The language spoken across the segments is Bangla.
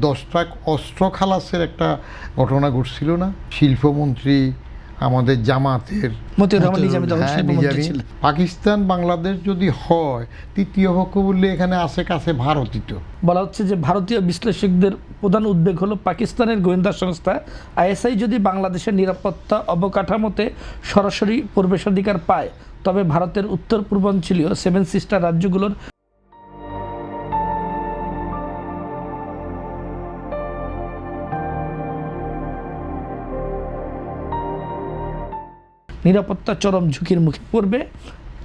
10 ট্রাক অস্ত্র খালাসের একটা ঘটনা ঘটছিল না? শিল্পমন্ত্রী আমাদের জামাতের মতিউর রহমান নিজামী তখন শিল্পমন্ত্রী নিজামী। ছিলেন। পাকিস্তান বাংলাদেশ যদি হয়, তৃতীয় পক্ষ বললে এখানে আশেপাশে ভারতই তো। বলা হচ্ছে যে ভারতীয় বিশ্লেষকদের প্রধান উদ্বেগ হলো পাকিস্তানের গোয়েন্দা সংস্থা আইএসআই যদি বাংলাদেশের নিরাপত্তা অবকাঠামোতে সরাসরি প্রবেশাধিকার পায়, তবে ভারতের উত্তর পূর্বাঞ্চলীয় 7 সিস্টার রাজ্যগুলোর নিরাপত্তা চরম ঝুঁকির মুখে পড়বে।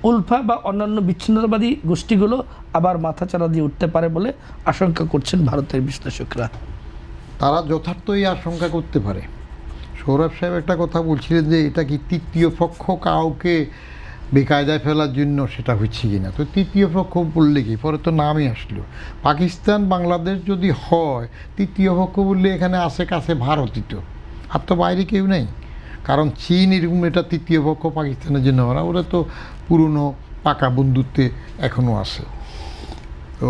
উলফা বা অন্যান্য বিচ্ছিন্নতাবাদী গোষ্ঠীগুলো আবার মাথাচাড়া দিয়ে উঠতে পারে বলে আশঙ্কা করছেন ভারতের বিশ্লেষকরা। তারা যথার্থই আশঙ্কা করতে পারে। সৌরভ সাহেব একটা কথা বলছিলেন যে এটা কি তৃতীয় পক্ষ কাউকে বেকায়দায় ফেলার জন্য সেটা হচ্ছে কি না। তো তৃতীয় পক্ষ বললে কি, পরে তো নামই আসলো। পাকিস্তান বাংলাদেশ যদি হয়, তৃতীয় পক্ষ বললে এখানে আশেপাশে ভারতই তো, আর তো বাইরে কেউ নেই। কারণ চীন এরকম এটা তৃতীয় পক্ষ পাকিস্তানের জন্য ওরা তো পুরনো পাকা বন্ধুত্বে এখনও আছে। তো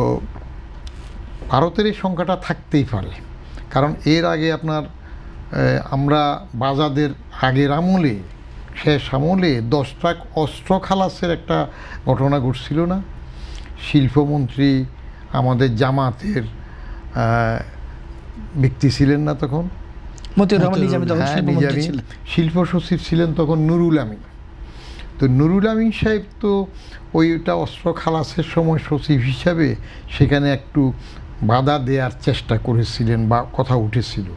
ভারতের এই সংখ্যাটা থাকতেই পারে। কারণ এর আগে আপনার আমরা বাজাদের আগের আমলে, শেষ আমলে 10 ট্রাক অস্ত্র খালাসের একটা ঘটনা ঘটছিল না? শিল্পমন্ত্রী আমাদের জামাতের ব্যক্তি ছিলেন না তখন? মতিউর রহমান নিজামী তখন শিল্পমন্ত্রী ছিলেন। শিল্প সচিব ছিলেন তখন নুরুল আমিন। তো নুরুল আমিন সাহেব তো ওইটা অস্ত্র খালাসের সময় সচিব হিসাবে সেখানে একটু বাধা দেওয়ার চেষ্টা করেছিলেন বা কথা উঠেছিল।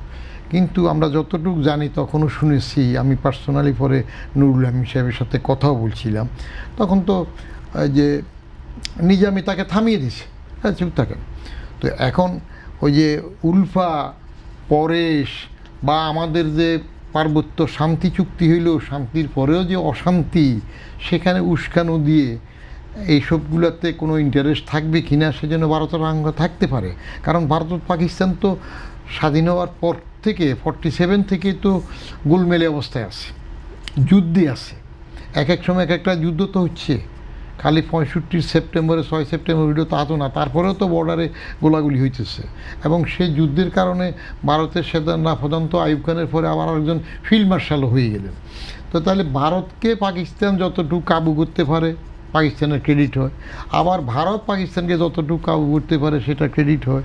কিন্তু আমরা যতটুকু জানি, তখনও শুনেছি, আমি পার্সোনালি পরে নুরুল আমিন সাহেবের সাথে কথাও বলছিলাম, তখন তো যে নিজামী তাকে থামিয়ে দিছে, হ্যাঁ চুপ থাকেন। তো এখন ওই যে উলফা, পরেশ বা আমাদের যে পার্বত্য শান্তি চুক্তি হইল, শান্তির পরেও যে অশান্তি, সেখানে উস্কানো দিয়ে এইসবগুলোতে কোনো ইন্টারেস্ট থাকবে কি না, সেজন্য ভারতের আঙ্গ থাকতে পারে। কারণ ভারত পাকিস্তান তো স্বাধীন হওয়ার পর থেকে 47 থেকে তো গোলমেলে অবস্থায় আছে, যুদ্ধে আছে। এক এক সময় এক একটা যুদ্ধ তো হচ্ছে। খালি 65 সেপ্টেম্বরে 6 সেপ্টেম্বর হইল তা তো না, তারপরেও তো বর্ডারে গোলাগুলি হইতেছে। এবং সেই যুদ্ধের কারণে ভারতের সেনা প্রধান তো আইয়ুব খানের পরে আবার একজন ফিল্ড মার্শালও হয়ে গেলেন। তো তাহলে ভারতকে পাকিস্তান যতটুকু কাবু করতে পারে পাকিস্তানের ক্রেডিট হয়, আবার ভারত পাকিস্তানকে যতটুকু কাবু করতে পারে সেটা ক্রেডিট হয়।